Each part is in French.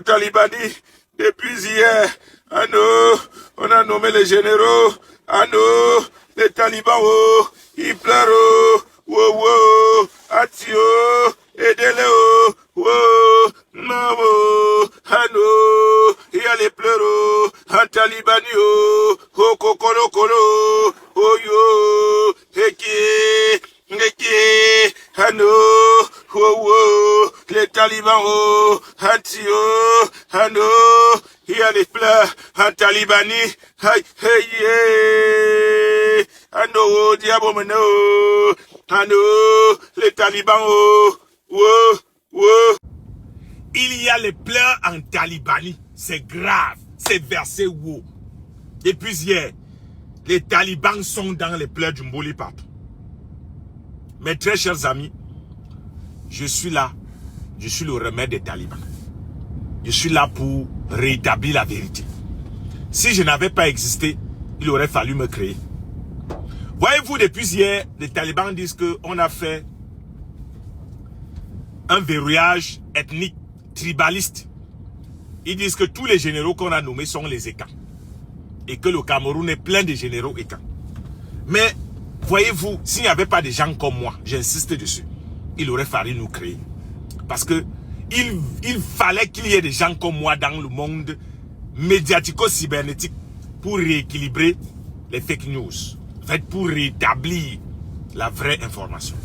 Talibani depuis hier. Ah non, on a nommé les généraux. Ah non, les talibans, oh, ils pleurent, oh, oh, oh, Atio, aidez-les, oh, oh, non, oh, ah non, il y a les pleurs, oh, en Talibani, oh, oh, kokolo, kolo, oh, yo, eki, ah non, oh, oh, les talibans, oh, Atio, ah non, il y a les pleurs en Talibani. Hey, hey, yeah. Ano, diabo meno. Ano, les talibans. Il y a les pleurs en Talibani. C'est grave. C'est versé où? Depuis hier, les talibans sont dans les pleurs du Mboli partout. Mes très chers amis, je suis là. Je suis le remède des talibans. Je suis là pour rétablir la vérité. Si je n'avais pas existé, il aurait fallu me créer. Voyez-vous, depuis hier, les talibans disent qu'on a fait un verrouillage ethnique, tribaliste. Ils disent que tous les généraux qu'on a nommés sont les Ekans. Et que le Cameroun est plein de généraux Ekans. Mais, voyez-vous, s'il n'y avait pas de gens comme moi, j'insiste dessus, il aurait fallu nous créer. Parce que il fallait qu'il y ait des gens comme moi dans le monde médiatico-cybernétique pour rééquilibrer les fake news. En fait, pour rétablir la vraie information.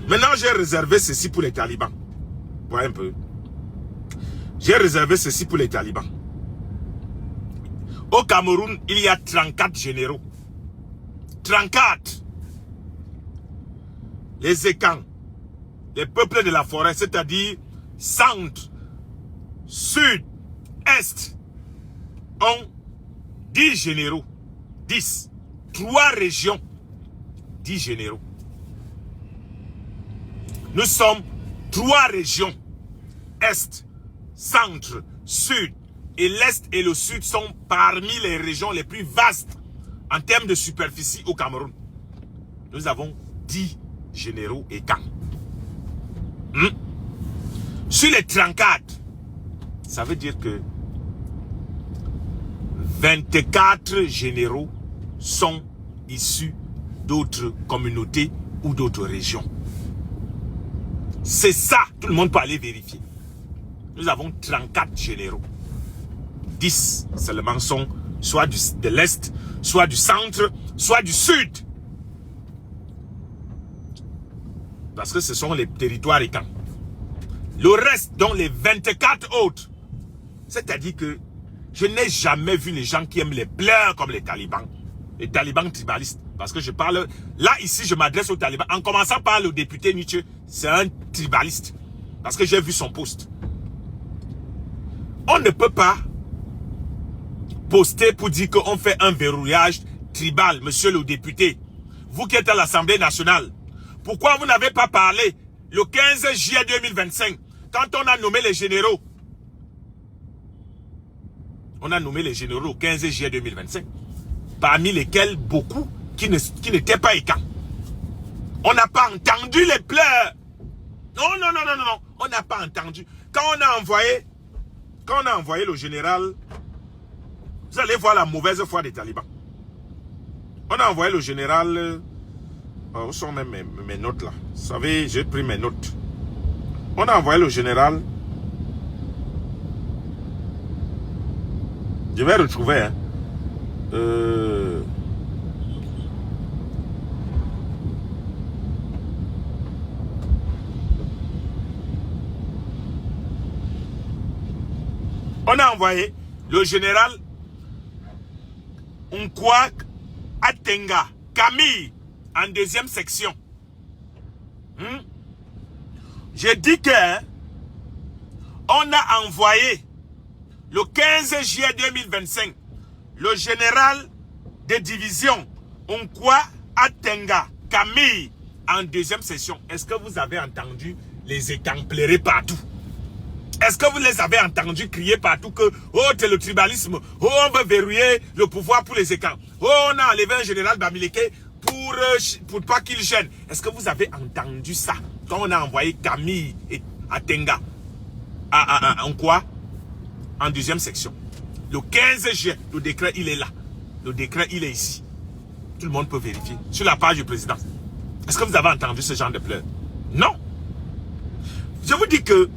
Maintenant, j'ai réservé ceci pour les talibans. Voyez un peu. J'ai réservé ceci pour les talibans. Au Cameroun, il y a 34 généraux. 34. Les Ekans, les peuples de la forêt, c'est-à-dire centre, sud, est, ont 10 généraux. 10. 3 régions, 10 généraux. Nous sommes 3 régions. Est, centre, sud. Et l'est et le sud sont parmi les régions les plus vastes en termes de superficie au Cameroun. Nous avons 10 généraux et camps. Sur les 34, ça veut dire que 24 généraux sont issus d'autres communautés ou d'autres régions. C'est ça, tout le monde peut aller vérifier. Nous avons 34 généraux. 10 seulement sont soit de l'Est, soit du centre, soit du Sud. Parce que ce sont les territoires Ekans. Le reste, dont les 24 autres, c'est-à-dire que je n'ai jamais vu les gens qui aiment les pleurs comme les talibans tribalistes. Parce que je parle, là ici je m'adresse aux talibans, en commençant par le député Nietzsche, c'est un tribaliste. Parce que j'ai vu son post. On ne peut pas poster pour dire qu'on fait un verrouillage tribal, monsieur le député. Vous qui êtes à l'Assemblée nationale, pourquoi vous n'avez pas parlé le 15 juillet 2025, quand on a nommé les généraux? On a nommé les généraux le 15 juillet 2025, parmi lesquels beaucoup qui n'étaient pas Ekans. On n'a pas entendu les pleurs. Non, non, non, non, non, on n'a pas entendu. Quand on a envoyé le général, vous allez voir la mauvaise foi des talibans. On a envoyé le général, où sont même mes notes là? Vous savez, j'ai pris mes notes. On a envoyé le général. Je vais retrouver, hein. On a envoyé le général Nkwak Atenga Camille en deuxième section. J'ai dit que on a envoyé le 15 juillet 2025 le général de division Nkwak Atenga Camille en deuxième section. Est-ce que vous avez entendu les Ekans pleurer partout? Est-ce que vous les avez entendus crier partout que oh, c'est le tribalisme, oh, on veut verrouiller le pouvoir pour les Ekans, oh, on a enlevé un général Bamileke pour pas qu'il gêne? Est-ce que vous avez entendu ça? Quand on a envoyé Camille et Atenga en quoi? en deuxième section. Le 15 juin, le décret, il est là. Le décret, il est ici. Tout le monde peut vérifier. Sur la page du président. Est-ce que vous avez entendu ce genre de pleurs? Non. Je vous dis que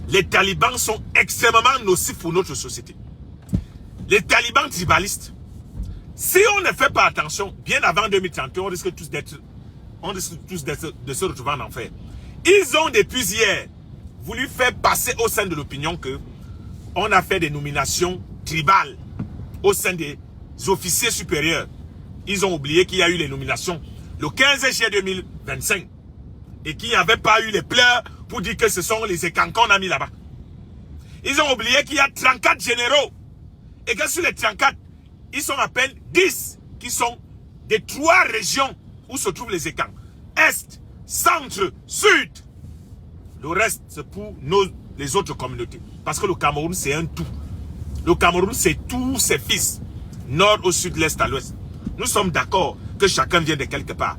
les talibans sont extrêmement nocifs pour notre société. Les talibans tribalistes, si on ne fait pas attention, bien avant 2031, on risque tous de se retrouver en enfer. Ils ont depuis hier voulu faire passer au sein de l'opinion que on a fait des nominations tribales au sein des officiers supérieurs. Ils ont oublié qu'il y a eu les nominations le 15 juillet 2025 et qu'il n'y avait pas eu les pleurs pour dire que ce sont les écans qu'on a mis là-bas. Ils ont oublié qu'il y a 34 généraux et que sur les 34, ils sont à peine 10 qui sont des 3 régions où se trouvent les écans. Est, centre, sud. Le reste, c'est pour les autres communautés. Parce que le Cameroun, c'est un tout. Le Cameroun, c'est tous ses fils. Nord au sud, l'est à l'ouest. Nous sommes d'accord que chacun vient de quelque part.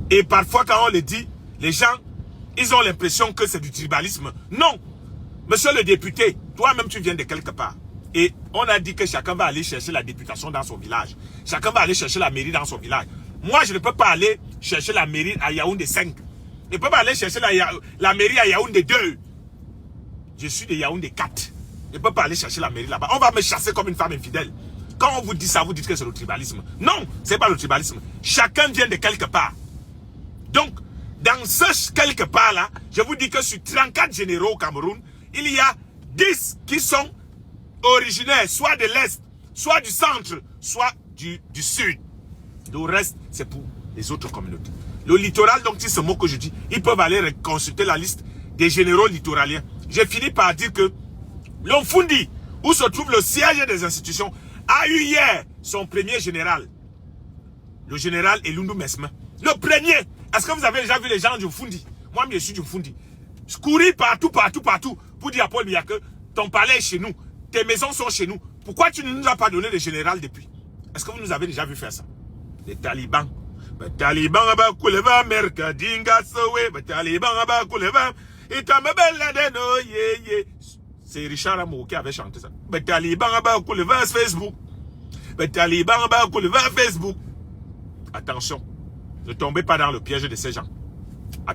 Et parfois, quand on le dit, les gens, ils ont l'impression que c'est du tribalisme. Non. Monsieur le député, toi-même, tu viens de quelque part. Et on a dit que chacun va aller chercher la députation dans son village. Chacun va aller chercher la mairie dans son village. Moi, je ne peux pas aller chercher la mairie à Yaoundé 5. Je ne peux pas aller chercher la mairie à Yaoundé 2. Je suis de Yaoundé 4. Je ne peux pas aller chercher la mairie là-bas. On va me chasser comme une femme infidèle. Quand on vous dit ça, vous dites que c'est le tribalisme. Non, ce n'est pas le tribalisme. Chacun vient de quelque part. Donc, dans ce quelque part-là, je vous dis que sur 34 généraux au Cameroun, il y a 10 qui sont originaires, soit de l'Est, soit du centre, soit du sud. Le reste, c'est pour les autres communautés. Le littoral, donc, c'est ce mot que je dis. Ils peuvent aller consulter la liste des généraux littoraliens. J'ai fini par dire que l'Omfundi, où se trouve le siège des institutions, a eu hier son premier général. Le général Elundu Mesme. Le premier. Est-ce que vous avez déjà vu les gens du Fundi? Moi, je suis du Fundi. Je couris partout, pour dire à Paul Biya que ton palais est chez nous. Tes maisons sont chez nous. Pourquoi tu ne nous as pas donné le général depuis? Est-ce que vous nous avez déjà vu faire ça? Les talibans. Les talibans, c'est Richard Rameau qui avait chanté ça. Les talibans, Facebook. Les talibans, Facebook. Attention, ne tombez pas dans le piège de ces gens.